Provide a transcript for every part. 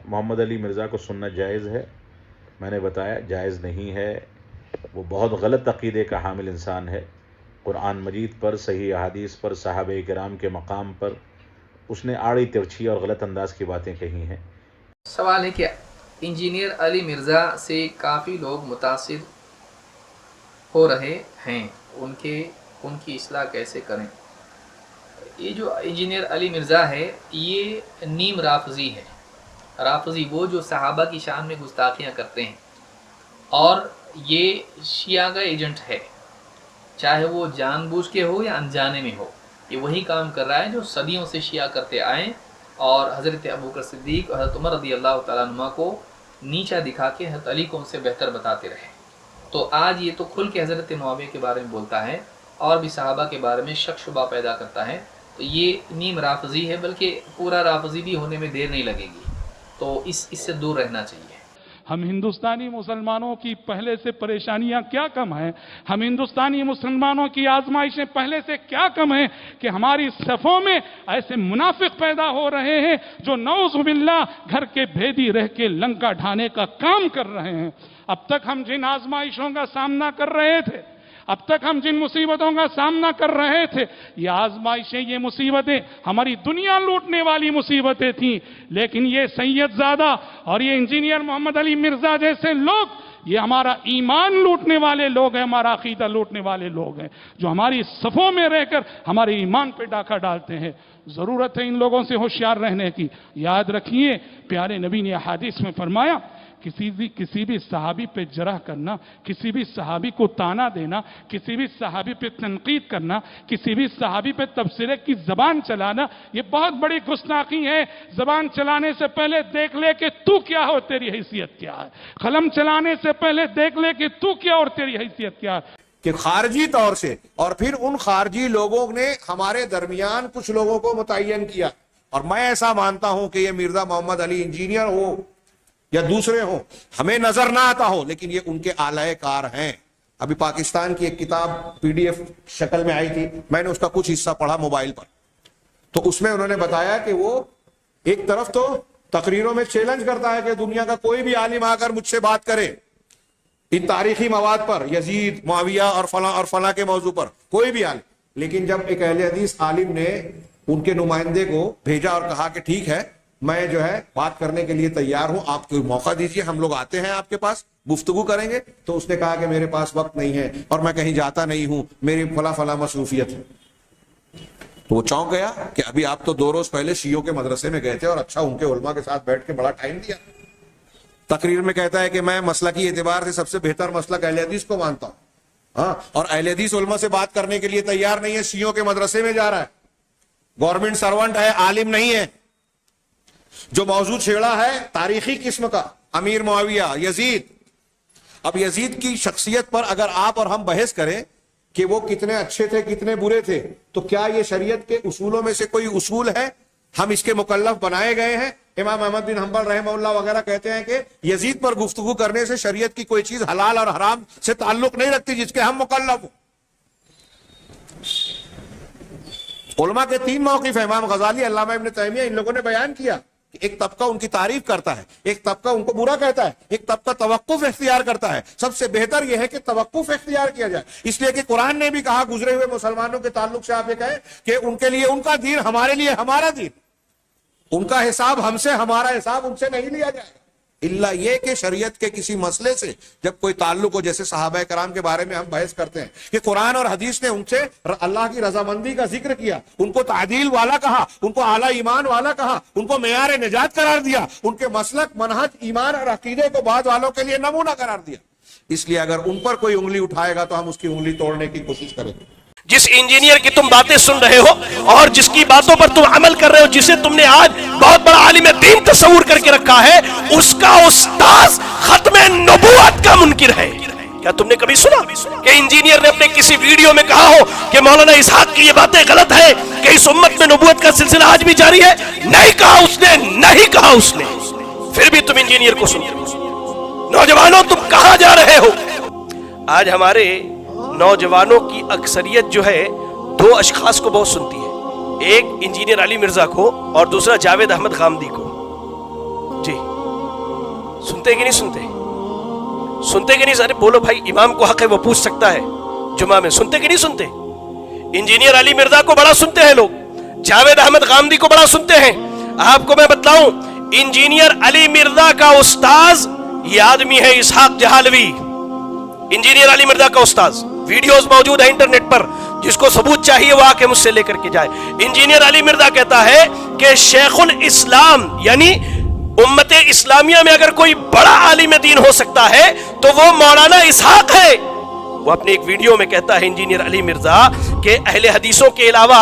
محمد علی مرزا کو سننا جائز ہے؟ میں نے بتایا جائز نہیں ہے، وہ بہت غلط عقیدے کا حامل انسان ہے۔ قرآن مجید پر، صحیح احادیث پر، صحابہ کرام کے مقام پر اس نے آڑی ترچھی اور غلط انداز کی باتیں کہی ہیں۔ سوال ہے کہ انجینئر علی مرزا سے کافی لوگ متاثر ہو رہے ہیں، ان کی اصلاح کیسے کریں؟ یہ جو انجینئر علی مرزا ہے یہ نیم رافضی ہے۔ رافضی وہ جو صحابہ کی شان میں گستاخیاں کرتے ہیں، اور یہ شیعہ کا ایجنٹ ہے، چاہے وہ جان بوجھ کے ہو یا انجانے میں ہو۔ یہ وہی کام کر رہا ہے جو صدیوں سے شیعہ کرتے آئے، اور حضرت ابوبکر صدیق اور حضرت عمر رضی اللہ تعالیٰ عنہ کو نیچا دکھا کے حضرت علی کو ان سے بہتر بتاتے رہے۔ تو آج یہ تو کھل کے حضرت معاویہ کے بارے میں بولتا ہے اور بھی صحابہ کے بارے میں شک شبہ پیدا کرتا ہے، تو یہ نیم رافضی ہے، بلکہ پورا رافضی بھی ہونے میں دیر نہیں لگے گی، تو اس سے دور رہنا چاہیے۔ ہم ہندوستانی مسلمانوں کی پہلے سے پریشانیاں کیا کم ہیں؟ ہم ہندوستانی مسلمانوں کی آزمائشیں پہلے سے کیا کم ہیں کہ ہماری صفوں میں ایسے منافق پیدا ہو رہے ہیں جو نعوذ باللہ گھر کے بھیدی رہ کے لنکا ڈھانے کا کام کر رہے ہیں۔ اب تک ہم جن آزمائشوں کا سامنا کر رہے تھے، اب تک ہم جن مصیبتوں کا سامنا کر رہے تھے، یہ آزمائشیں، یہ مصیبتیں ہماری دنیا لوٹنے والی مصیبتیں تھیں، لیکن یہ سید زادہ اور یہ انجینئر محمد علی مرزا جیسے لوگ، یہ ہمارا ایمان لوٹنے والے لوگ ہیں، ہمارا عقیدہ لوٹنے والے لوگ ہیں، جو ہماری صفوں میں رہ کر ہمارے ایمان پہ ڈاکہ ڈالتے ہیں۔ ضرورت ہے ان لوگوں سے ہوشیار رہنے کی۔ یاد رکھیے، پیارے نبی نے احادیث میں فرمایا، کسی بھی صحابی پہ جرح کرنا، کسی بھی صحابی کو تانا دینا، کسی بھی صحابی پہ تنقید کرنا، کسی بھی صحابی پہ تبصرے کی زبان چلانا، یہ بہت بڑی گستاخی ہے۔ زبان چلانے سے پہلے دیکھ لے کہ تو کیا ہو، تیری حیثیت کیا ہے۔ قلم چلانے سے پہلے دیکھ لے کہ تو کیا اور تیری حیثیت کیا ہے۔ کہ خارجی طور سے، اور پھر ان خارجی لوگوں نے ہمارے درمیان کچھ لوگوں کو متعین کیا، اور میں ایسا مانتا ہوں کہ یہ مرزا محمد علی انجینئر ہو یا دوسرے ہوں، ہمیں نظر نہ آتا ہو، لیکن یہ ان کے آلائے کار ہیں۔ ابھی پاکستان کی ایک کتاب PDF شکل میں آئی تھی، میں نے اس کا کچھ حصہ پڑھا موبائل پر، تو اس میں انہوں نے بتایا کہ وہ ایک طرف تو تقریروں میں چیلنج کرتا ہے کہ دنیا کا کوئی بھی عالم آ کر مجھ سے بات کرے ان تاریخی مواد پر، یزید، معاویہ اور فلاں کے موضوع پر، کوئی بھی عالم، لیکن جب ایک اہل حدیث عالم نے ان کے نمائندے کو بھیجا اور کہا کہ ٹھیک ہے، میں جو ہے بات کرنے کے لیے تیار ہوں، آپ کو موقع دیجئے، ہم لوگ آتے ہیں آپ کے پاس، گفتگو کریں گے، تو اس نے کہا کہ میرے پاس وقت نہیں ہے اور میں کہیں جاتا نہیں ہوں، میری فلاں مصروفیت ہے۔ تو وہ چونک گیا کہ ابھی آپ تو 2 روز پہلے شیعوں کے مدرسے میں گئے تھے اور اچھا ان کے علماء کے ساتھ بیٹھ کے بڑا ٹائم دیا۔ تقریر میں کہتا ہے کہ میں مسلکی اعتبار سے سب سے بہتر مسلک اہل حدیث کو مانتا ہوں، ہاں، اور اہل حدیث علماء سے بات کرنے کے لیے تیار نہیں ہے، شیعوں کے مدرسے میں جا رہا ہے، گورنمنٹ سرونٹ ہے، عالم نہیں ہے۔ جو موضوع چھیڑا ہے تاریخی قسم کا، امیر معاویہ، یزید۔ اب یزید کی شخصیت پر اگر آپ اور ہم بحث کریں کہ وہ کتنے اچھے تھے، کتنے برے تھے، تو کیا یہ شریعت کے اصولوں میں سے کوئی اصول ہے؟ ہم اس کے مکلف بنائے گئے ہیں؟ امام احمد بن حنبل رحمہ اللہ وغیرہ کہتے ہیں کہ یزید پر گفتگو کرنے سے شریعت کی کوئی چیز حلال اور حرام سے تعلق نہیں رکھتی جس کے ہم مکلف ہوں۔ علماء کے 3 موقف ہیں، امام غزالی، علامہ ابن تیمیہ، ان لوگوں نے بیان کیا کہ ایک طبقہ ان کی تعریف کرتا ہے، ایک طبقہ ان کو برا کہتا ہے، ایک طبقہ توقف اختیار کرتا ہے۔ سب سے بہتر یہ ہے کہ توقف اختیار کیا جائے، اس لیے کہ قرآن نے بھی کہا، گزرے ہوئے مسلمانوں کے تعلق سے آپ یہ کہیں کہ ان کے لیے ان کا دین، ہمارے لیے ہمارا دین، ان کا حساب ہم سے، ہمارا حساب ان سے نہیں لیا جائے گا، الا یہ کہ شریعت کے کسی مسئلے سے جب کوئی تعلق ہو، جیسے صحابہ کرام کے بارے میں ہم بحث کرتے ہیں کہ قرآن اور حدیث نے ان سے اللہ کی رضامندی کا ذکر کیا، ان کو تعدیل والا کہا، ان کو اعلیٰ ایمان والا کہا، ان کو معیار نجات قرار دیا، ان کے مسلک، منہج، ایمان اور عقیدے کو بعد والوں کے لیے نمونہ قرار دیا۔ اس لیے اگر ان پر کوئی انگلی اٹھائے گا تو ہم اس کی انگلی توڑنے کی کوشش کریں گے۔ جس انجینئر کی تم باتیں سن رہے ہو اور جس کی باتوں پر تم عمل کر رہے ہو، جسے تم نے آج بہت بڑا عالم دین تصور کر کے رکھا ہے، اس کا استاذ ختم نبوت کا منکر ہے۔ کیا تم نے کبھی سنا کہ انجینئر نے اپنے کسی ویڈیو میں کہا ہو کہ مولانا اسحاق کی یہ باتیں غلط ہیں، کہ اس امت میں نبوت کا سلسلہ آج بھی جاری ہے؟ نہیں کہا اس نے، نہیں کہا اس نے، پھر بھی تم انجینئر کو سنتے ہو۔ نوجوانوں، تم کہاں جا رہے ہو؟ آج ہمارے نوجوانوں کی اکثریت جو ہے 2 اشخاص کو بہت سنتی ہے، ایک انجینئر علی مرزا کو اور دوسرا جاوید احمد غامدی کو۔ جی سنتے کہ نہیں سنتے؟ سنتے کہ نہیں؟ ارے بولو بھائی، امام کو حق ہے وہ پوچھ سکتا ہے جمعہ میں. سنتے کہ نہیں سنتے؟ انجینئر علی مرزا کو بڑا سنتے ہیں لوگ، جاوید احمد غامدی کو بڑا سنتے ہیں. آپ کو میں بتلاؤں، انجینئر علی مرزا کا استاذ یہ آدمی ہے اسحاق جہالوی. انجینئر علی مرزا کا استاذ، ویڈیوز موجود ہیں انٹرنیٹ پر، جس کو ثبوت چاہیے وہ آ کے مجھ سے لے کر کے جائے. انجینئر علی مرزا کہتا ہے کہ شیخ الاسلام یعنی امت اسلامیہ میں اگر کوئی بڑا عالم دین ہو سکتا ہے تو وہ مولانا اسحاق ہے. وہ اپنے ایک ویڈیو میں کہتا ہے انجینئر علی مرزا کہ اہل حدیثوں کے علاوہ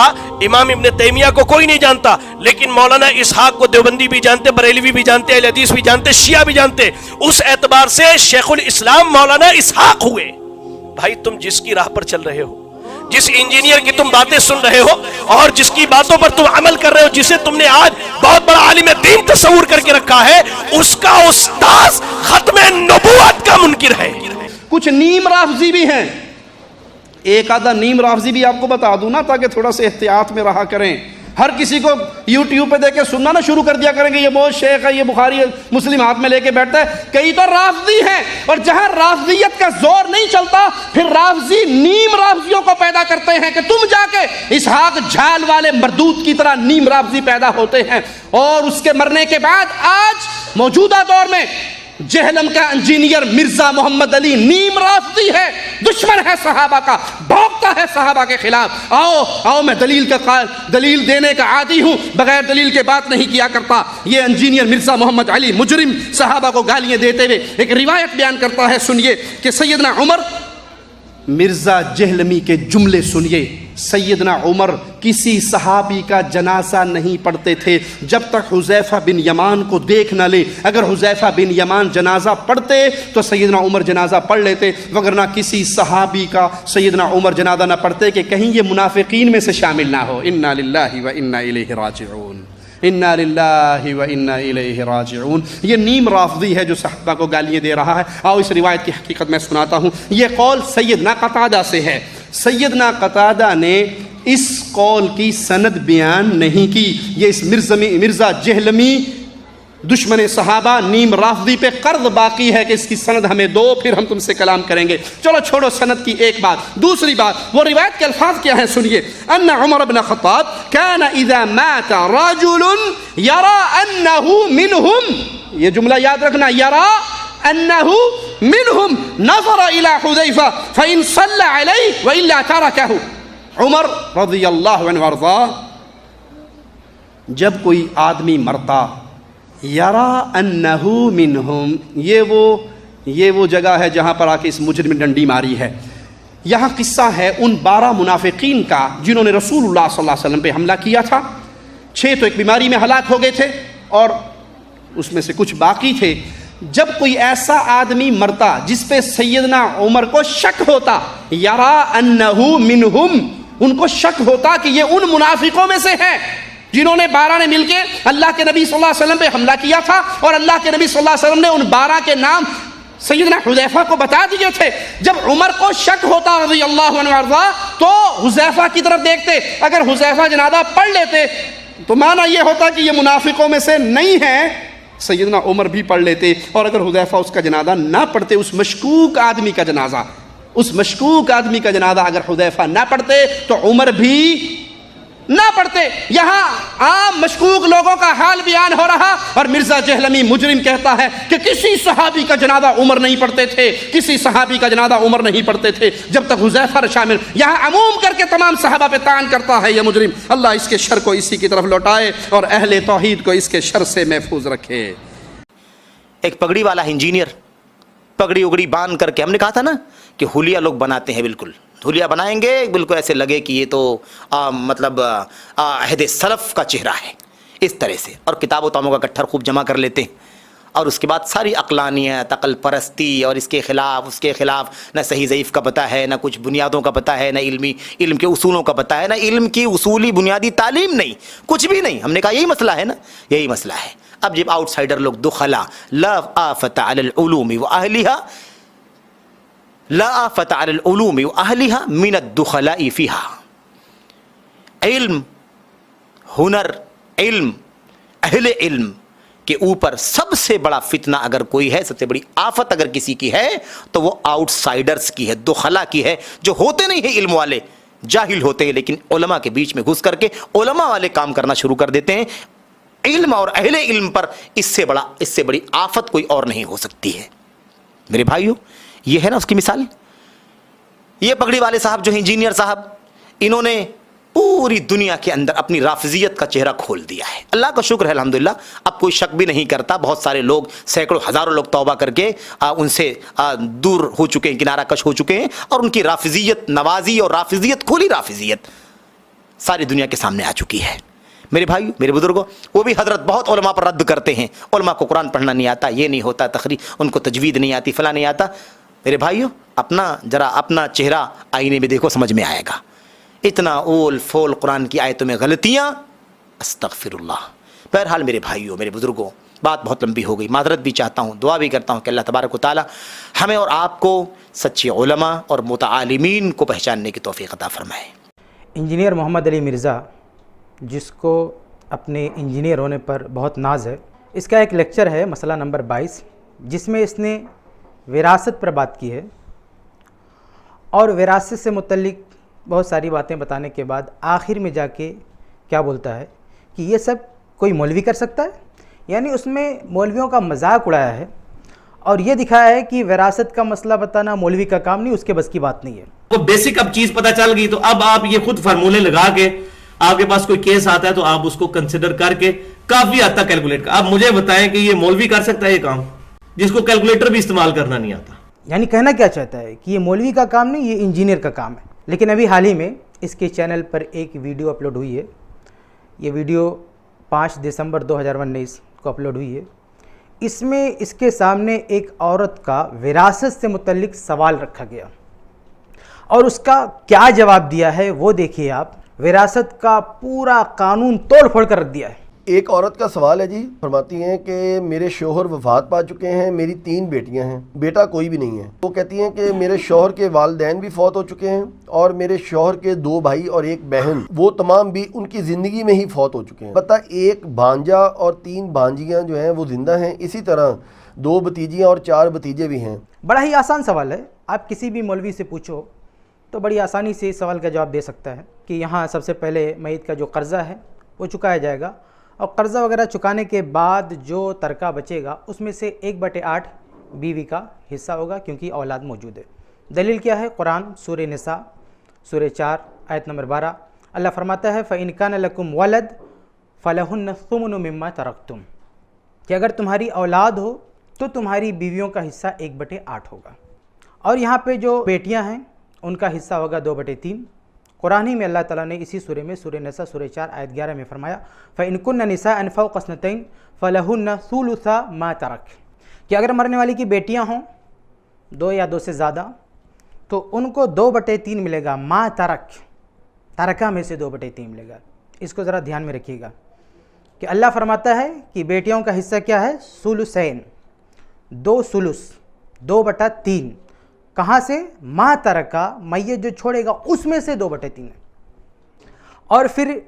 امام ابن تیمیہ کو کوئی نہیں جانتا، لیکن مولانا اسحاق کو دیوبندی بھی جانتے، بریلوی بھی جانتے، اہل حدیث بھی جانتے، شیعہ بھی جانتے. اس اعتبار سے شیخ الاسلام مولانا اسحاق ہوئے. بھائی تم جس کی راہ پر چل رہے ہو، جس انجینئر کی تم باتیں سن رہے ہو اور جس کی باتوں پر تم عمل کر رہے ہو، جسے تم نے آج بہت بڑا عالم دین تصور کر کے رکھا ہے، اس کا استاذ ختم نبوت کا منکر ہے. کچھ نیم رافضی بھی ہیں، ایک آدھا نیم رافضی بھی آپ کو بتا دوں نا تاکہ تھوڑا سے احتیاط میں رہا کریں. ہر کسی کو یوٹیوب پہ دیکھ کے سننا نہ شروع کر دیا کریں گے یہ بہت شیخ ہے، یہ بخاری مسلم ہاتھ میں لے کے بیٹھتا ہے. کئی تو رافضی ہیں، اور جہاں رافضیت کا زور نہیں چلتا پھر رافضی نیم رافضیوں کو پیدا کرتے ہیں کہ تم جا کے اسحاق جھال والے مردود کی طرح نیم رافضی پیدا ہوتے ہیں. اور اس کے مرنے کے بعد آج موجودہ دور میں جہلم کا انجینئر مرزا محمد علی نیم رافضی ہے، دشمن ہے صحابہ کا، بھوکتا ہے صحابہ کے خلاف. آؤ میں دلیل دینے کا عادی ہوں، بغیر دلیل کے بات نہیں کیا کرتا. یہ انجینئر مرزا محمد علی مجرم صحابہ کو گالیاں دیتے ہوئے ایک روایت بیان کرتا ہے، سنیے کہ سیدنا عمر، مرزا جہلمی کے جملے سنیے. سیدنا عمر کسی صحابی کا جنازہ نہیں پڑھتے تھے جب تک حذیفہ بن یمان کو دیکھ نہ لے. اگر حذیفہ بن یمان جنازہ پڑھتے تو سیدنا عمر جنازہ پڑھ لیتے، وگرنہ کسی صحابی کا سیدنا عمر جنازہ نہ پڑھتے کہ کہیں یہ منافقین میں سے شامل نہ ہو. انا للہ و انا الیہ راجعون، انا للہ و انا الیہ راجعون. یہ نیم رافضی ہے جو صحابہ کو گالیاں دے رہا ہے. آؤ اس روایت کی حقیقت میں سناتا ہوں. یہ قول سیدنا قتادہ سے ہے. سیدنا قتادہ نے اس قول کی سند بیان نہیں کی. یہ اس مرزا جہلمی دشمن صحابہ نیم رافضی پہ قرض باقی ہے کہ اس کی سند ہمیں دو، پھر ہم تم سے کلام کریں گے. چلو چھوڑو سند کی ایک بات. دوسری بات، وہ روایت کے الفاظ کیا ہیں سنیے. ان عمر بن خطاب كان اذا مات رجل يرى انه منهم، یہ جملہ یاد رکھنا، يرى انه منهم نظر الى حذیفہ فان صلى عليه والا تركه. عمر رضی اللہ عنہ وارضاہ جب کوئی آدمی مرتا، یرا انہ منہم، یہ وہ جگہ ہے جہاں پر آ کے اس مجرم نے ڈنڈی ماری ہے. یہاں قصہ ہے ان 12 منافقین کا جنہوں نے رسول اللہ صلی اللہ علیہ وسلم پہ حملہ کیا تھا. 6 تو ایک بیماری میں ہلاک ہو گئے تھے اور اس میں سے کچھ باقی تھے. جب کوئی ایسا آدمی مرتا جس پہ سیدنا عمر کو شک ہوتا، یرا انہ منہم، ان کو شک ہوتا کہ یہ ان منافقوں میں سے ہے جنہوں نے 12 نے مل کے اللہ کے نبی صلی اللہ علیہ وسلم پہ حملہ کیا تھا، اور اللہ کے نبی صلی اللہ علیہ وسلم نے ان 12 کے نام سیدنا حذیفہ کو بتا دیے تھے. جب عمر کو شک ہوتا رضی اللہ عنہ وارضا تو حذیفہ کی طرف دیکھتے. اگر حذیفہ جنازہ پڑھ لیتے تو معنی یہ ہوتا کہ یہ منافقوں میں سے نہیں ہے، سیدنا عمر بھی پڑھ لیتے. اور اگر حذیفہ اس کا جنازہ نہ پڑھتے، اس مشکوک آدمی کا جنازہ اگر حذیفہ نہ پڑھتے تو عمر بھی نہ پڑھتے. یہاں عام مشکوک لوگوں کا حال بیان ہو رہا، اور مرزا جہلمی مجرم کہتا ہے کہ کسی صحابی کا جنازہ عمر نہیں پڑھتے تھے، کسی صحابی کا جنازہ عمر نہیں پڑھتے تھے جب تک حذیفہ شامل. یہاں عموم کر کے تمام صحابہ پہ طعن کرتا ہے یہ مجرم. اللہ اس کے شر کو اسی کی طرف لوٹائے اور اہل توحید کو اس کے شر سے محفوظ رکھے. ایک پگڑی والا انجینئر پگڑی اگڑی باندھ کر کے، ہم نے کہا تھا نا کہ حلیہ لوگ بناتے ہیں، بالکل حلیہ بنائیں گے بالکل ایسے لگے کہ یہ تو مطلب عہد سلف کا چہرہ ہے، اس طرح سے. اور کتاب و تاموں کا گٹھر خوب جمع کر لیتے ہیں، اور اس کے بعد ساری عقلانیت، عقل پرستی اور اس کے خلاف نہ صحیح ضعیف کا پتہ ہے، نہ کچھ بنیادوں کا پتہ ہے، نہ علم کے اصولوں کا پتہ ہے، نہ علم کی اصولی بنیادی تعلیم نہیں، کچھ بھی نہیں. ہم نے کہا یہی مسئلہ ہے نا، یہی مسئلہ ہے. اب جب آؤٹ سائڈر لوگ دخلا، لا آفت علی العلوم واہلها من الدخلاء فیہا. علم، ہنر، علم، اہل علم کہ اوپر سب سے بڑا فتنہ اگر کوئی ہے, سب سے بڑی آفت اگر کسی کی ہے تو وہ آؤٹ سائڈرز کی ہے, دخلا کی ہے, جو ہوتے نہیں ہیں علم والے, جاہل ہوتے ہیں لیکن علماء کے بیچ میں گھس کر کے علماء والے کام کرنا شروع کر دیتے ہیں. علم اور اہل علم پر اس سے بڑی آفت کوئی اور نہیں ہو سکتی ہے. میرے بھائیو, یہ ہے نا اس کی مثال. یہ پگڑی والے صاحب جو ہیں انجینئر صاحب, انہوں نے پوری دنیا کے اندر اپنی رافضیت کا چہرہ کھول دیا ہے. اللہ کا شکر ہے الحمدللہ, اب کوئی شک بھی نہیں کرتا. بہت سارے لوگ, سینکڑوں ہزاروں لوگ توبہ کر کے ان سے دور ہو چکے ہیں, کنارہ کش ہو چکے ہیں, اور ان کی رافضیت نوازی اور رافضیت کھلی رافضیت ساری دنیا کے سامنے آ چکی ہے. میرے بھائی, میرے بزرگوں, وہ بھی حضرت بہت علماء پر رد کرتے ہیں, علماء کو قرآن پڑھنا نہیں آتا, یہ نہیں ہوتا, تقریر ان کو تجوید نہیں آتی, فلاں نہیں آتا. میرے بھائیو, اپنا چہرہ آئینے میں دیکھو, سمجھ میں آئے گا. اتنا اول فول قرآن کی آیتوں میں غلطیاں, استغفر اللہ. بہرحال میرے بھائیوں, میرے بزرگوں, بات بہت لمبی ہو گئی, معذرت بھی چاہتا ہوں, دعا بھی کرتا ہوں کہ اللہ تبارک و تعالی ہمیں اور آپ کو سچے علماء اور متعالمین کو پہچاننے کی توفیق عطا فرمائے. انجینئر محمد علی مرزا, جس کو اپنے انجینئر ہونے پر بہت ناز ہے, اس کا ایک لیکچر ہے مسئلہ نمبر 22, جس میں اس نے وراثت پر بات کی ہے, اور وراثت سے متعلق بہت ساری باتیں بتانے کے بعد آخر میں جا کے کیا بولتا ہے کہ یہ سب کوئی مولوی کر سکتا ہے. یعنی اس میں مولویوں کا مذاق اڑایا ہے اور یہ دکھایا ہے کہ وراثت کا مسئلہ بتانا مولوی کا کام نہیں, اس کے بس کی بات نہیں ہے. تو بیسک اب چیز پتہ چل گئی, تو اب آپ یہ خود فارمولے لگا کے, آپ کے پاس کوئی کیس آتا ہے تو آپ اس کو کنسیڈر کر کے کافی حد تک کیلکولیٹ کر. اب مجھے بتائیں کہ یہ مولوی کر سکتا ہے یہ کام, جس کو کیلکولیٹر بھی استعمال کرنا نہیں آتا؟ یعنی کہنا کیا چاہتا ہے کہ یہ مولوی کا کام نہیں, یہ انجینئر کا کام ہے. لیکن ابھی حال ہی میں اس کے چینل پر ایک ویڈیو اپلوڈ ہوئی ہے. یہ ویڈیو 5 دسمبر 2019 کو اپلوڈ ہوئی ہے. اس میں اس کے سامنے ایک عورت کا وراثت سے متعلق سوال رکھا گیا, اور اس کا کیا جواب دیا ہے وہ دیکھیے آپ. وراثت کا پورا قانون توڑ پھوڑ کر رکھ دیا ہے. ایک عورت کا سوال ہے جی, فرماتی ہیں کہ میرے شوہر وفات پا چکے ہیں, میری 3 بیٹیاں ہیں, بیٹا کوئی بھی نہیں ہے. وہ کہتی ہیں کہ میرے شوہر کے والدین بھی فوت ہو چکے ہیں, اور میرے شوہر کے 2 بھائی اور 1 بہن, وہ تمام بھی ان کی زندگی میں ہی فوت ہو چکے ہیں. پتہ 1 بھانجا اور 3 بھانجیاں جو ہیں وہ زندہ ہیں. اسی طرح 2 بھتیجیاں اور 4 بھتیجے بھی ہیں. بڑا ہی آسان سوال ہے, آپ کسی بھی مولوی سے پوچھو تو بڑی آسانی سے اس سوال کا جواب دے سکتا ہے کہ یہاں سب سے پہلے میت کا جو قرضہ ہے وہ چکایا جائے گا, اور قرضہ وغیرہ چکانے کے بعد جو ترکہ بچے گا اس میں سے 1/8 بیوی کا حصہ ہوگا, کیونکہ اولاد موجود ہے. دلیل کیا ہے؟ قرآن سورہ نساء سورہ 4 آیت نمبر 12. اللہ فرماتا ہے فَإِنْ كَانَ لَكُمْ وَلَدْ فَلَهُنَّ الثُّمُنُ مِمَّا تَرَكْتُمْ, کہ اگر تمہاری اولاد ہو تو تمہاری بیویوں کا حصہ 1/8 ہوگا. اور یہاں پہ جو بیٹیاں ہیں ان کا حصہ ہوگا 2/3. قرآن ہی میں اللہ تعالیٰ نے اسی سورہ میں سورہ نساء سورہ 4 آیت 11 میں فرمایا فَإِن كُنَّ نِسَاءً فَوْقَ اثْنَتَيْنِ فَلَهُنَّ ثُلُثَ مَا تَرَكَ, کہ اگر مرنے والی کی بیٹیاں ہوں 2 یا 2 سے زیادہ تو ان کو 2/3 ملے گا. ما ترک, ترکہ میں سے 2/3 ملے گا. اس کو ذرا دھیان میں رکھیے گا کہ اللہ فرماتا ہے کہ بیٹیوں کا حصہ کیا ہے؟ ثلثین, 2 ثلث, 2/3. کہاں سے؟ ما ترکہ, میت جو چھوڑے گا اس میں سے 2/3 ہے. اور پھر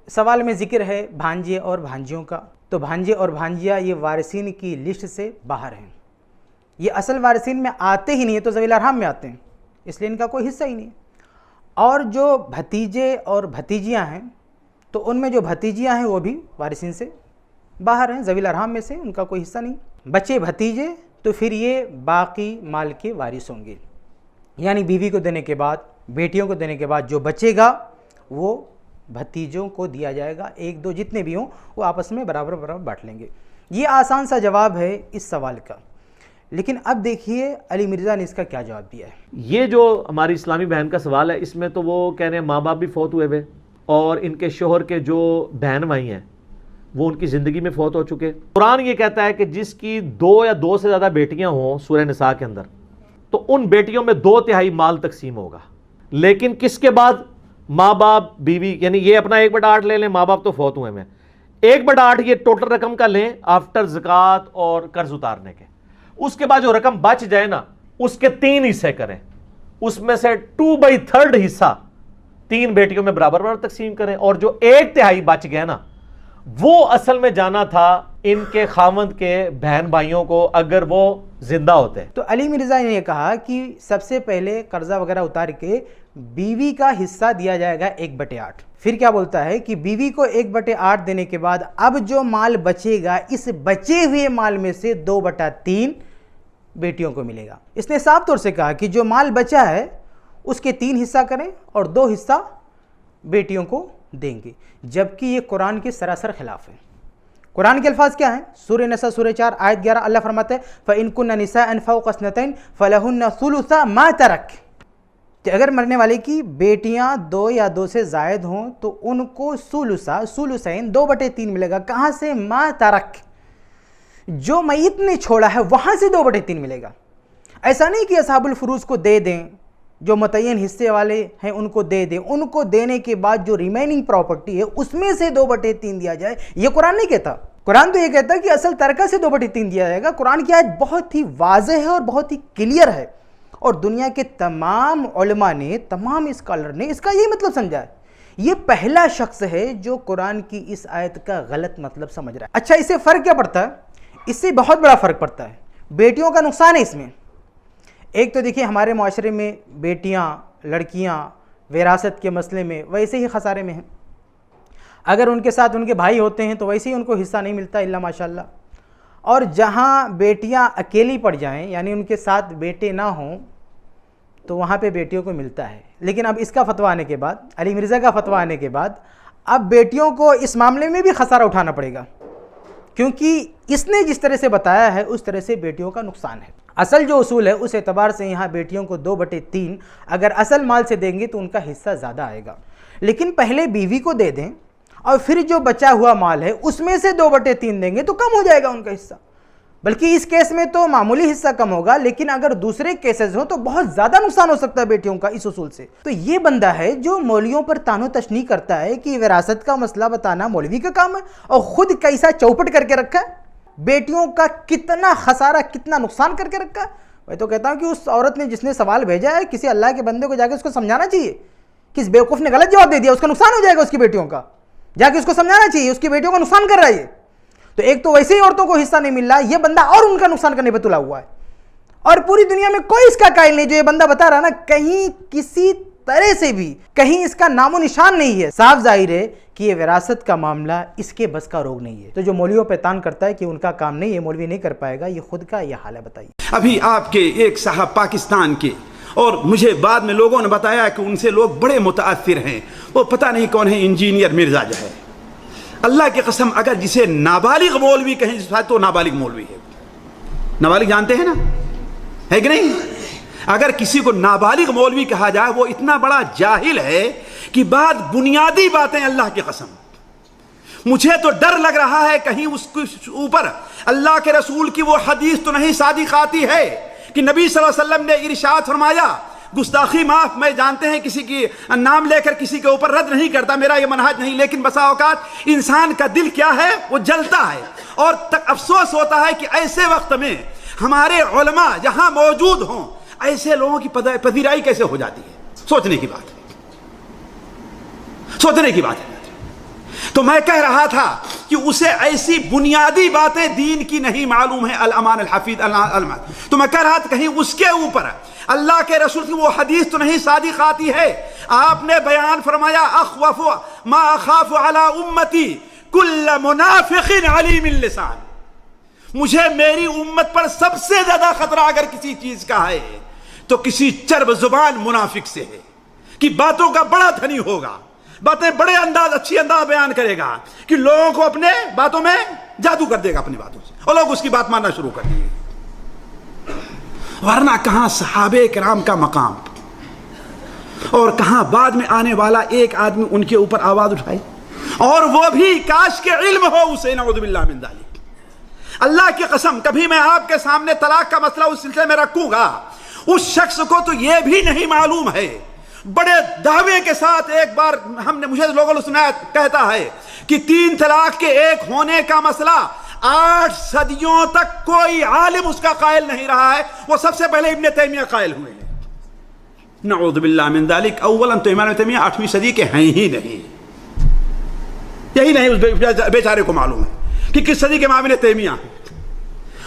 سوال میں ذکر ہے بھانجے اور بھانجیوں کا, تو بھانجے اور بھانجیاں یہ وارثین کی لسٹ سے باہر ہیں, یہ اصل وارثین میں آتے ہی نہیں ہیں, تو ذوی الارحام میں آتے ہیں, اس لیے ان کا کوئی حصہ ہی نہیں ہے. اور جو بھتیجے اور بھتیجیاں ہیں تو ان میں جو بھتیجیاں ہیں وہ بھی وارثین سے باہر ہیں, ذوی الارحام میں سے ان کا کوئی حصہ نہیں. بچے بھتیجے تو پھر یہ باقی مال کے وارث ہوں گے. یعنی بیوی کو دینے کے بعد, بیٹیوں کو دینے کے بعد جو بچے گا وہ بھتیجوں کو دیا جائے گا, 1-2 جتنے بھی ہوں وہ آپس میں برابر برابر بانٹ لیں گے. یہ آسان سا جواب ہے اس سوال کا. لیکن اب دیکھیے علی مرزا نے اس کا کیا جواب دیا ہے. یہ جو ہماری اسلامی بہن کا سوال ہے, اس میں تو وہ کہہ رہے ہیں ماں باپ بھی فوت ہوئے ہوئے, اور ان کے شوہر کے جو بہن بھائی ہیں وہ ان کی زندگی میں فوت ہو چکے. قرآن یہ کہتا ہے کہ جس کی 2 یا 2 سے زیادہ بیٹیاں ہوں سورہ نساء کے اندر, تو ان بیٹیوں میں 2/3 مال تقسیم ہوگا. لیکن کس کے بعد؟ ماں باپ بیوی, یعنی یہ اپنا 1/8 لے لیں, ماں باپ تو فوت ہوئے ہیں, 1/8 یہ ٹوٹل رقم کا لیں آفٹر زکوٰۃ اور قرض اتارنے کے. اس کے بعد جو رقم بچ جائے نا اس کے 3 حصے کریں, اس میں سے 2/3 حصہ 3 بیٹیوں میں برابر برابر تقسیم کریں, اور جو 1/3 بچ گیا نا وہ اصل میں جانا تھا ان کے خاوند کے بہن بھائیوں کو اگر وہ زندہ ہوتے. تو علی مرزا نے یہ کہا کہ سب سے پہلے قرضہ وغیرہ اتار کے بیوی کا حصہ دیا جائے گا 1/8. پھر کیا بولتا ہے کہ بیوی کو 1/8 دینے کے بعد اب جو مال بچے گا اس بچے ہوئے مال میں سے 2/3 بیٹیوں کو ملے گا. اس نے صاف طور سے کہا کہ جو مال بچا ہے اس کے 3 حصہ کریں اور 2 حصہ بیٹیوں کو دیں گے، جبکہ یہ قرآن کے سراسر خلاف ہے. قرآن کے الفاظ کیا ہیں؟ سورہ نساء سورہ 4 آیت 11 اللہ فرماتا ہے فَإِن كُنَّ نِسَاءً فَوْقَ اثْنَتَيْنِ فَلَهُنَّ ثُلُثَ مَا تَرَكَ. کہ اگر مرنے والے کی بیٹیاں 2 یا 2 سے زائد ہوں تو ان کو ثلثین 2/3 ملے گا. کہاں سے؟ ما ترک، جو میت نے چھوڑا ہے وہاں سے 2/3 ملے گا. ایسا نہیں کہ اصحاب الفروض کو دے دیں، جو متعین حصے والے ہیں ان کو دے دیں، ان کو دینے کے بعد جو ریمیننگ پراپرٹی ہے اس میں سے 2/3 دیا جائے. یہ قرآن نہیں کہتا. قرآن تو یہ کہتا ہے کہ اصل ترکہ سے 2/3 دیا جائے گا. قرآن کی آیت بہت ہی واضح ہے اور بہت ہی کلیئر ہے، اور دنیا کے تمام علماء نے، تمام اسکالر نے اس کا یہ مطلب سمجھا ہے. یہ پہلا شخص ہے جو قرآن کی اس آیت کا غلط مطلب سمجھ رہا ہے. اچھا، اس سے فرق کیا پڑتا ہے؟ اس سے بہت بڑا فرق پڑتا ہے. بیٹیوں کا نقصان ہے اس میں. ایک تو دیکھیں ہمارے معاشرے میں بیٹیاں، لڑکیاں وراثت کے مسئلے میں ویسے ہی خسارے میں ہیں. اگر ان کے ساتھ ان کے بھائی ہوتے ہیں تو ویسے ہی ان کو حصہ نہیں ملتا الا ماشاءاللہ. اور جہاں بیٹیاں اکیلی پڑ جائیں، یعنی ان کے ساتھ بیٹے نہ ہوں، تو وہاں پہ بیٹیوں کو ملتا ہے. لیکن اب اس کا فتویٰ آنے کے بعد، علی مرزا کا فتویٰ آنے کے بعد، اب بیٹیوں کو اس معاملے میں بھی خسارہ اٹھانا پڑے گا، کیونکہ اس نے جس طرح سے بتایا ہے اس طرح سے بیٹیوں کا نقصان ہے. اصل جو اصول ہے اس اعتبار سے یہاں بیٹیوں کو 2/3 اگر اصل مال سے دیں گے تو ان کا حصہ زیادہ آئے گا. لیکن پہلے بیوی کو دے دیں اور پھر جو بچا ہوا مال ہے اس میں سے 2/3 دیں گے تو کم ہو جائے گا ان کا حصہ. بلکہ اس کیس میں تو معمولی حصہ کم ہوگا، لیکن اگر دوسرے کیسز ہوں تو بہت زیادہ نقصان ہو سکتا ہے بیٹیوں کا اس اصول سے. تو یہ بندہ ہے جو مولویوں پر تان و تشنیع کرتا ہے کہ وراثت کا مسئلہ بتانا مولوی کا کام ہے، اور خود کیسا چوپٹ کر کے رکھا ہے، بیٹیوں کا کتنا خسارہ، کتنا نقصان کر کے رکھا ہے. میں تو کہتا ہوں کہ اس عورت نے جس نے سوال بھیجا ہے، کسی اللہ کے بندے کو جا کے اس کو سمجھانا چاہیے. کس بیوقوف نے غلط جواب دے دیا، اس کا نقصان ہو جائے گا اس کی بیٹیوں کا. جا کے اس کو سمجھانا چاہیے، اس کی بیٹیوں کا نقصان کر رہا ہے یہ. تو ایک تو ویسے ہی عورتوں کو حصہ نہیں مل رہا، یہ بندہ اور ان کا نقصان کرنے پہ تلا ہوا ہے. اور پوری دنیا میں کوئی اس کا قائل نہیں. جو یہ بندہ بتا رہا نا، کہیں کسی طرح سے بھی کہیں اس کا نام و نشان نہیں ہے. صاف ظاہر ہے کہ یہ وراثت کا معاملہ اس کے بس کا روگ نہیں ہے. تو جو مولویوں پہ تان کرتا ہے کہ ان کا کام نہیں، یہ مولوی نہیں کر پائے گا، یہ خود کا یہ حال ہے. بتائیے. ابھی آپ کے ایک صاحب پاکستان کے، اور مجھے بعد میں لوگوں نے بتایا کہ ان سے لوگ بڑے متاثر ہیں، وہ پتہ نہیں کون ہے، انجینئر مرزا جو ہے. اللہ کی قسم، اگر جسے نابالغ مولوی کہیں تو نابالغ مولوی ہے. نابالغ جانتے ہیں نا، ہے کہ نہیں؟ اگر کسی کو نابالغ مولوی کہا جائے وہ اتنا بڑا جاہل ہے کہ بعد بنیادی باتیں، اللہ کی قسم مجھے تو ڈر لگ رہا ہے کہیں اس کے اوپر اللہ کے رسول کی وہ حدیث تو نہیں صادق آتی ہے کہ نبی صلی اللہ علیہ وسلم نے ارشاد فرمایا گستاخی معاف، میں جانتے ہیں کسی کی نام لے کر کسی کے اوپر رد نہیں کرتا، میرا یہ منہج نہیں، لیکن بسا اوقات انسان کا دل کیا ہے، وہ جلتا ہے. اور افسوس ہوتا ہے کہ ایسے وقت میں ہمارے علماء جہاں موجود ہوں، ایسے لوگوں کی پذیرائی کیسے ہو جاتی ہے. سوچنے کی بات ہے، سوچنے کی بات ہے. تو میں کہہ رہا تھا کہ اسے ایسی بنیادی باتیں دین کی نہیں معلوم ہے. الامان الحفیظ تو میں کہہ رہا تھا کہیں اس کے اوپر اللہ کے رسول کی وہ حدیث تو نہیں صادق آتی ہے. آپ نے بیان فرمایا اخوف ما اخاف علی امتی کل منافق علیم اللسان. مجھے میری امت پر سب سے زیادہ خطرہ اگر کسی چیز کا ہے تو کسی چرب زبان منافق سے ہے، کہ باتوں کا بڑا دھنی ہوگا، باتیں بڑے انداز، اچھی انداز بیان کرے گا کہ لوگوں کو اپنے باتوں میں جادو کر دے گا اپنی باتوں سے، اور لوگ اس کی بات ماننا شروع کر دیں گے. ورنہ کہاں صحابہ کرام کا مقام، اور کہاں بعد میں آنے والا ایک آدمی ان کے اوپر آواز اٹھائے، اور وہ بھی کاش کے علم ہو اسے، نعوذ باللہ من ذالک. اللہ کی قسم کبھی میں آپ کے سامنے طلاق کا مسئلہ اس سلسلے میں رکھوں گا، اس شخص کو تو یہ بھی نہیں معلوم ہے، بڑے دعوے کے ساتھ ایک بار مجھے لوگوں نے سنایا، کہتا ہے کہ 3 طلاق کے ایک ہونے کا مسئلہ 8 صدیوں تک کوئی عالم اس کا قائل نہیں رہا ہے، وہ سب سے پہلے ابن تیمیہ قائل ہوئے ہیں. نعوذ باللہ من ذالک. اولا تو امام تیمیہ 8ویں صدی کے ہیں ہی نہیں، یہی نہیں اس بیچارے کو معلوم ہے. کہ کس صدی کے امام ابن تیمیہ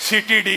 CTD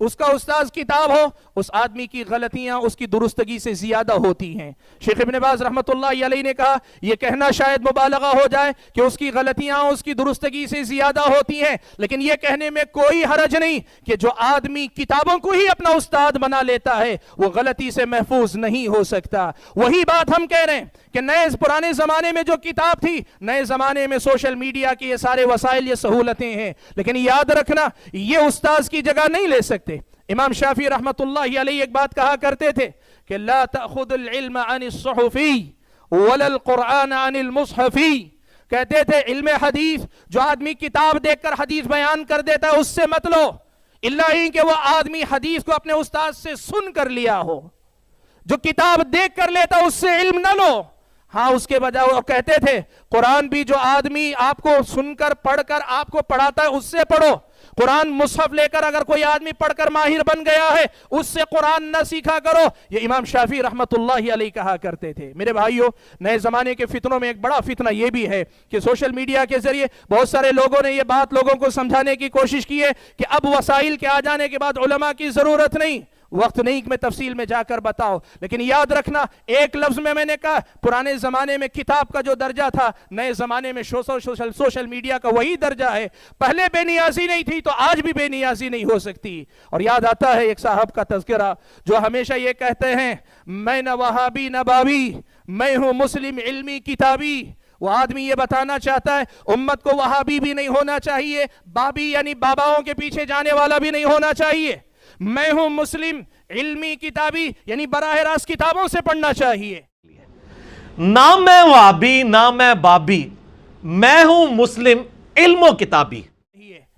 اس کا استاذ کتاب ہو، اس آدمی کی غلطیاں اس کی درستگی سے زیادہ ہوتی ہیں۔ شیخ ابن باز رحمۃ اللہ علیہ نے کہا یہ کہنا شاید مبالغہ ہو جائے کہ اس کی غلطیاں اس کی درستگی سے زیادہ ہوتی ہیں، لیکن یہ کہنے میں کوئی حرج نہیں کہ جو آدمی کتابوں کو ہی اپنا استاد بنا لیتا ہے وہ غلطی سے محفوظ نہیں ہو سکتا۔ وہی بات ہم کہہ رہے ہیں کہ پرانے زمانے میں جو کتاب تھی، نئے زمانے میں سوشل میڈیا کے یہ سارے وسائل، یہ سہولتیں ہیں، لیکن یاد رکھنا یہ استاذ کی جگہ نہیں لے سکتے۔ امام شافعی رحمت اللہ علیہ ایک بات کہا کرتے تھے کہ لا تأخذ العلم عن الصحفی ولا القرآن عن المصحفی، کہتے تھے علم حدیث جو آدمی کتاب دیکھ کر حدیث بیان کر دیتا ہے اس سے مت لو، اللہ ہی کہ وہ آدمی حدیث کو اپنے استاد سے سن کر لیا ہو۔ جو کتاب دیکھ کر لیتا اس سے علم نہ لو۔ ہاں اس کے بجائے وہ کہتے تھے قرآن بھی جو آدمی آپ کو سن کر پڑھ کر آپ کو پڑھاتا ہے اس سے پڑھو، قرآن مصحف لے کر اگر کوئی آدمی پڑھ کر ماہر بن گیا ہے اس سے قرآن نہ سیکھا کرو، یہ امام شافعی رحمت اللہ علیہ کہا کرتے تھے۔ میرے بھائیوں، نئے زمانے کے فتنوں میں ایک بڑا فتنہ یہ بھی ہے کہ سوشل میڈیا کے ذریعے بہت سارے لوگوں نے یہ بات لوگوں کو سمجھانے کی کوشش کی ہے کہ اب وسائل کے آ جانے کے بعد علماء کی ضرورت نہیں، وقت نہیں کہ میں تفصیل میں جا کر بتاؤ، لیکن یاد رکھنا ایک لفظ میں نے کہا پرانے زمانے میں کتاب کا جو درجہ تھا نئے زمانے میں سوشل میڈیا کا وہی درجہ ہے۔ پہلے بے نیازی نہیں تھی تو آج بھی بے نیازی نہیں ہو سکتی۔ اور یاد آتا ہے ایک صاحب کا تذکرہ جو ہمیشہ یہ کہتے ہیں میں نہ وہابی نہ بابی، میں ہوں مسلم علمی کتابی۔ وہ آدمی یہ بتانا چاہتا ہے امت کو وہابی بھی نہیں ہونا چاہیے، بابی یعنی باباؤں کے پیچھے جانے والا بھی نہیں ہونا چاہیے، میں ہوں مسلم علمی کتابی یعنی براہ راست کتابوں سے پڑھنا چاہیے۔ نہ میں وہابی نہ میں بابی، میں ہوں مسلم علم و کتابی۔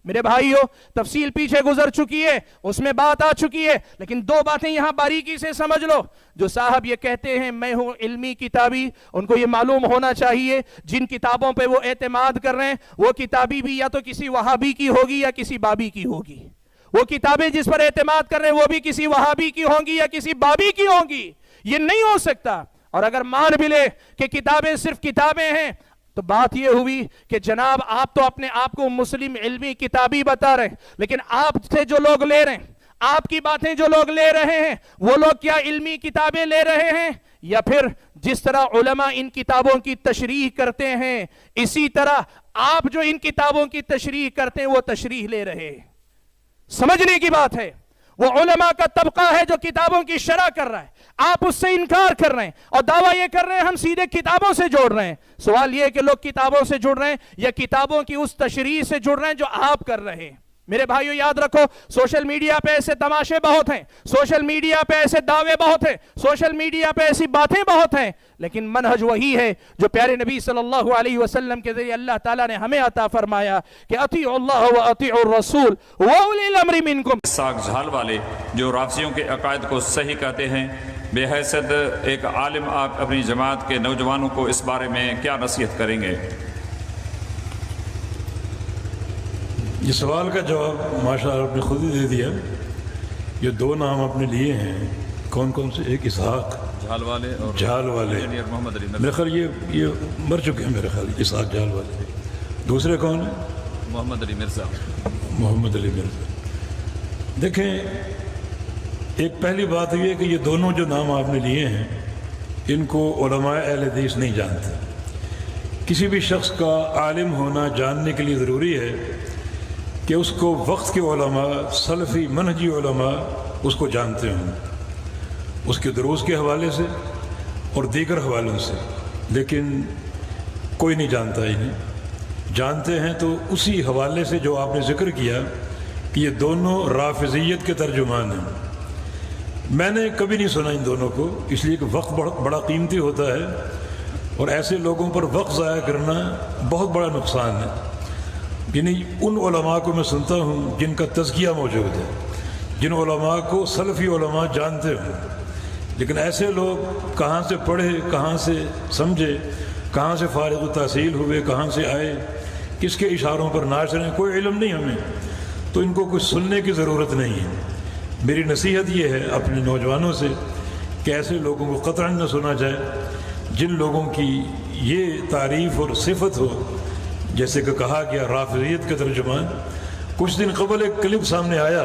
میرے بھائیوں، تفصیل پیچھے گزر چکی ہے، اس میں بات آ چکی ہے، لیکن دو باتیں یہاں باریکی سے سمجھ لو۔ جو صاحب یہ کہتے ہیں میں ہوں علمی کتابی، ان کو یہ معلوم ہونا چاہیے جن کتابوں پہ وہ اعتماد کر رہے ہیں وہ کتابی بھی یا تو کسی وہابی کی ہوگی یا کسی بابی کی ہوگی۔ وہ کتابیں جس پر اعتماد کر رہے ہیں وہ بھی کسی وہابی کی ہوں گی یا کسی بابی کی ہوں گی، یہ نہیں ہو سکتا۔ اور اگر مان بھی لے کہ کتابیں صرف کتابیں ہیں تو بات یہ ہوئی کہ جناب آپ تو اپنے آپ کو مسلم علمی کتابی بتا رہے ہیں، لیکن آپ سے جو لوگ لے رہے ہیں، آپ کی باتیں جو لوگ لے رہے ہیں وہ لوگ کیا علمی کتابیں لے رہے ہیں یا پھر جس طرح علماء ان کتابوں کی تشریح کرتے ہیں اسی طرح آپ جو ان کتابوں کی تشریح کرتے ہیں وہ تشریح لے رہے ہیں؟ سمجھنے کی بات ہے۔ وہ علماء کا طبقہ ہے جو کتابوں کی شرح کر رہا ہے، آپ اس سے انکار کر رہے ہیں اور دعویٰ یہ کر رہے ہیں ہم سیدھے کتابوں سے جوڑ رہے ہیں۔ سوال یہ ہے کہ لوگ کتابوں سے جڑ رہے ہیں یا کتابوں کی اس تشریح سے جڑ رہے ہیں جو آپ کر رہے ہیں؟ میرے بھائیو یاد رکھو سوشل میڈیا پہ ایسے تماشے بہت ہیں، سوشل میڈیا پہ ایسے دعوے بہت ہیں، سوشل میڈیا پہ ایسی باتیں بہت ہیں، لیکن منہج وہی ہے جو پیارے نبی صلی اللہ علیہ وسلم کے ذریعے اللہ تعالیٰ نے ہمیں عطا فرمایا کہ اطیعوا اللہ و اطیعوا الرسول واولی الامر منکم۔ ساکھ جھال والے جو رافضیوں کے عقائد کو صحیح کہتے ہیں، بے حیثیت ایک عالم آپ اپنی جماعت کے نوجوانوں کو اس بارے میں کیا نصیحت کریں گے؟ یہ سوال کا جواب ماشاءاللہ آپ نے خود ہی دے دیا۔ یہ دو نام آپ نے لیے ہیں، کون کون سے؟ ایک اسحاق جھال والے اور جھال والے، محمد علی میرے خیال یہ مر چکے ہیں، میرے خیال اسحاق جھال والے۔ دوسرے کون ہیں؟ محمد علی مرزا۔ محمد علی مرزا۔ دیکھیں، ایک پہلی بات یہ ہے کہ یہ دونوں جو نام آپ نے لیے ہیں ان کو علماء اہل حدیث نہیں جانتے۔ کسی بھی شخص کا عالم ہونا جاننے کے لیے ضروری ہے کہ اس کو وقت کے علماء، سلفی منہجی علماء اس کو جانتے ہوں، اس کے دروس کے حوالے سے اور دیگر حوالوں سے، لیکن کوئی نہیں جانتا انہیں۔ جانتے ہیں تو اسی حوالے سے جو آپ نے ذکر کیا کہ یہ دونوں رافضیت کے ترجمان ہیں۔ میں نے کبھی نہیں سنا ان دونوں کو، اس لیے کہ وقت بڑا قیمتی ہوتا ہے اور ایسے لوگوں پر وقت ضائع کرنا بہت بڑا نقصان ہے۔ یعنی ان علماء کو میں سنتا ہوں جن کا تزکیہ موجود ہے، جن علماء کو سلفی علماء جانتے ہوں، لیکن ایسے لوگ کہاں سے پڑھے، کہاں سے سمجھے، کہاں سے فارغ التحصیل ہوئے، کہاں سے آئے، کس کے اشاروں پر ناچ رہے ہیں، کوئی علم نہیں ہمیں، تو ان کو کچھ سننے کی ضرورت نہیں ہے۔ میری نصیحت یہ ہے اپنے نوجوانوں سے کہ ایسے لوگوں کو قطعاً نہ سنا جائے جن لوگوں کی یہ تعریف اور صفت ہو، جیسے کہ کہا گیا رافضیت کے ترجمان۔ کچھ دن قبل ایک کلپ سامنے آیا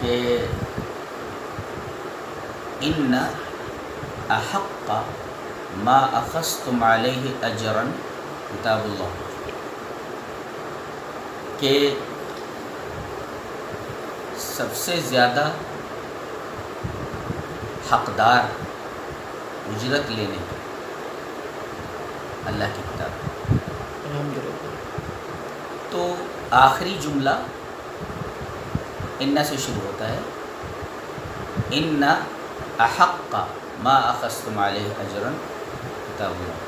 کہ ان احق ما اخذتم علیہ اجرا کتاب اللہ، کہ سب سے زیادہ حقدار اجرت لینے کی اللہ کی کتاب. تو آخری جملہ ان سے شروع ہوتا ہے، ان احق ما اخذتم علیہ اجرا کتاب اللہ.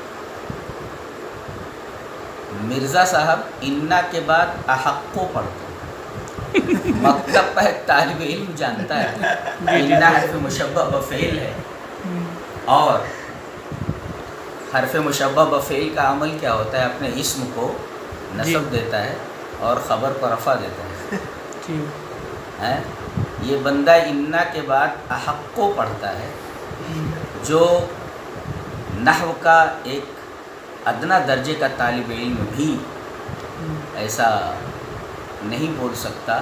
مرزا صاحب انا کے بعد احق کو پڑھتے ہیں. مکتب کا ایک طالب علم جانتا ہے انا حرف مشبہ بفعل ہے، اور حرف مشبہ بفعل کا عمل کیا ہوتا ہے؟ اپنے اسم کو نصب دیتا ہے اور خبر کو رفع دیتا ہے. یہ بندہ انا کے بعد احق کو پڑھتا ہے، جو نحو کا ایک ادنا درجے کا طالب علم بھی ایسا نہیں بول سکتا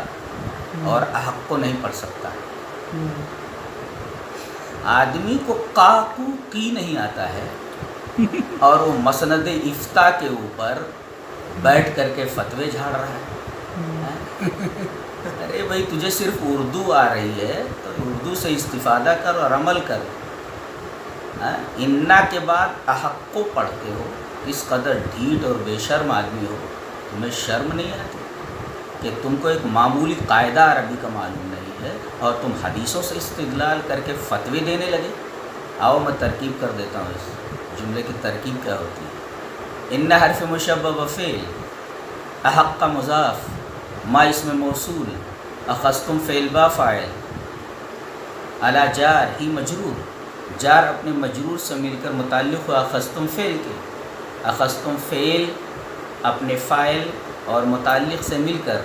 اور احق کو نہیں پڑھ سکتا. آدمی کو قا کو کی نہیں آتا ہے اور وہ مسند افتاء کے اوپر بیٹھ کر کے فتوے جھاڑ رہا ہے. ارے بھائی تجھے صرف اردو آ رہی ہے تو اردو سے استفادہ کر اور عمل کر. انا کے بعد احق کو پڑھتے ہو، اس قدر ڈھیٹ اور بے شرم آدمی ہو، تمہیں شرم نہیں آتی کہ تم کو ایک معمولی قاعدہ عربی کا معلوم نہیں ہے اور تم حدیثوں سے استدلال کر کے فتوے دینے لگے. آؤ میں ترکیب کر دیتا ہوں اس جملے کی ترکیب کیا ہوتی ہے. ان حرف مشبہ بفعل، احق کا مضاف، ما اسم موصول، اخذتم فعل با فاعل، علی جار ہی مجرور، جار اپنے مجرور سے مل کر متعلق ہوا اخذتم فعل کے، اخذتم فعل اپنے فاعل اور متعلق سے مل کر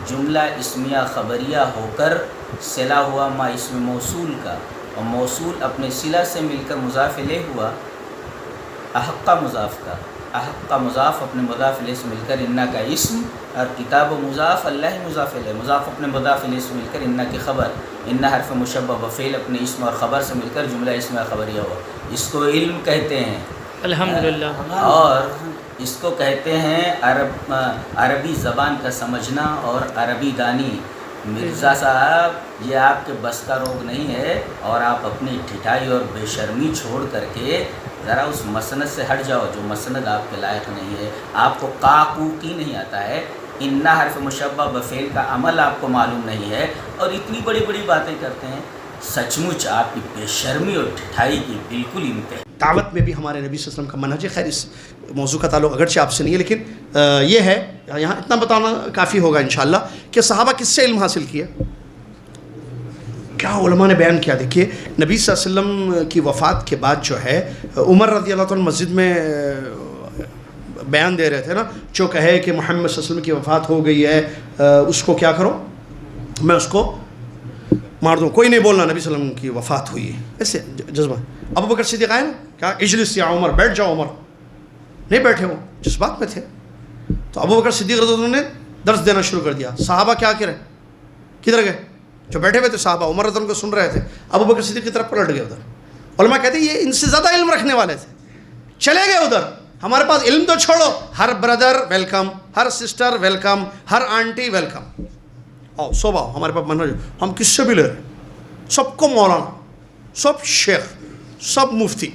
جملہ اسمیہ خبریہ ہو کر صلہ ہوا ما اسم موصول کا، اور موصول اپنے صلہ سے مل کر مضاف الیہ ہوا احق کا مضاف کا، احق کا مضاف اپنے مضاف الیہ سے مل کر انا کا اسم، اور کتاب و مضاف اللہ مضاف الیہ، مضاف اپنے مضاف الیہ سے مل کر انا کی خبر، انا حرف مشبہ بفعل اپنے اسم اور خبر سے مل کر جملہ اسمیہ خبریہ ہوا. اس کو علم کہتے ہیں الحمدللہ، اور اس کو کہتے ہیں عربی زبان کا سمجھنا اور عربی دانی. مرزا صاحب یہ آپ کے بس کا روگ نہیں ہے، اور آپ اپنی ٹھٹائی اور بے شرمی چھوڑ کر کے ذرا اس مسند سے ہٹ جاؤ جو مسند آپ کے لائق نہیں ہے. آپ کو قا کو کی نہیں آتا ہے، انا حرف مشبہ بفعل کا عمل آپ کو معلوم نہیں ہے، اور اتنی بڑی بڑی باتیں کرتے ہیں. سچ مچ آپ کی بے شرمی اور ٹھٹائی کی بالکل انتہا. دعوت میں بھی ہمارے نبی صلی اللہ علیہ وسلم کا منہج ہے. خیر اس موضوع کا تعلق اگرچہ آپ سے نہیں ہے، لیکن یہ ہے یہاں اتنا بتانا کافی ہوگا انشاءاللہ کہ صحابہ کس سے علم حاصل کیا، کیا علماء نے بیان کیا. دیکھیے نبی صلی اللہ علیہ وسلم کی وفات کے بعد جو ہے عمر رضی اللہ عنہ مسجد میں بیان دے رہے تھے نا، جو کہے کہ محمد صلی اللہ علیہ وسلم کی وفات ہو گئی ہے اس کو کیا کرو، میں اس کو مار دوں. کوئی نہیں بولنا نبی صلی اللہ علیہ وسلم کی وفات ہوئی ہے، ایسے جذبہ. ابو بکر صدیق آئے نا، کہا اجلس یا عمر، بیٹھ جاؤ عمر. نہیں بیٹھے وہ جس بات میں تھے. تو ابو بکر صدیق رضی اللہ عنہ نے درس دینا شروع کر دیا. صحابہ کیا کرے، کدھر گئے؟ جو بیٹھے ہوئے تھے صحابہ عمر رضی اللہ عنہ کو سن رہے تھے، ابو بکر صدیق کی طرف پلٹ گئے ادھر. علماء کہتے ہیں یہ ان سے زیادہ علم رکھنے والے تھے، چلے گئے ادھر. ہمارے پاس علم تو چھوڑو، ہر بردر ویلکم، ہر سسٹر ویلکم، ہر آنٹی ویلکم. آؤ سو باؤ، ہمارے پاس منہج. ہم کس سے بھی لے رہے ہیں، سب کو مولانا، سب شیخ، سب مفتی،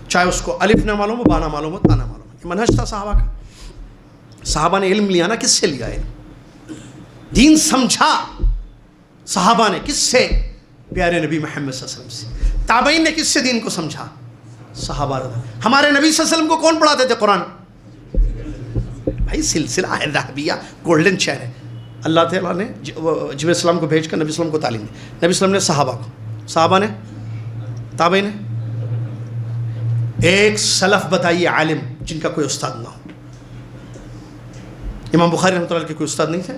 چاہے اس کو الف نہ معلوم ہو، با نہ معلوم ہو، تا نہ معلوم ہو. یہ منہج تھا صحابہ کا. صحابہ نے علم لیا نا، کس سے لیا علم؟ دین سمجھا صحابہ نے کس سے؟ پیارے نبی محمد صلی اللہ علیہ وسلم سے. تابعین نے کس سے دین کو سمجھا؟ صحابہ. ہمارے نبی صلی اللہ علیہ وسلم کو کون پڑھاتے تھے قرآن؟ بھائی سلسلہ ہے ذہبیہ، گولڈن چین ہے. اللہ تعالیٰ نے جب اسلام کو بھیج کر نبی وسلم کو تعلیم دی. نبی وسلم نے صحابہ کو، صحابہ نے، تابعین نے. ایک سلف بتائیے عالم جن کا کوئی استاد نہ ہو. امام بخاری رحمۃ اللہ علیہ کے کوئی استاد نہیں تھے؟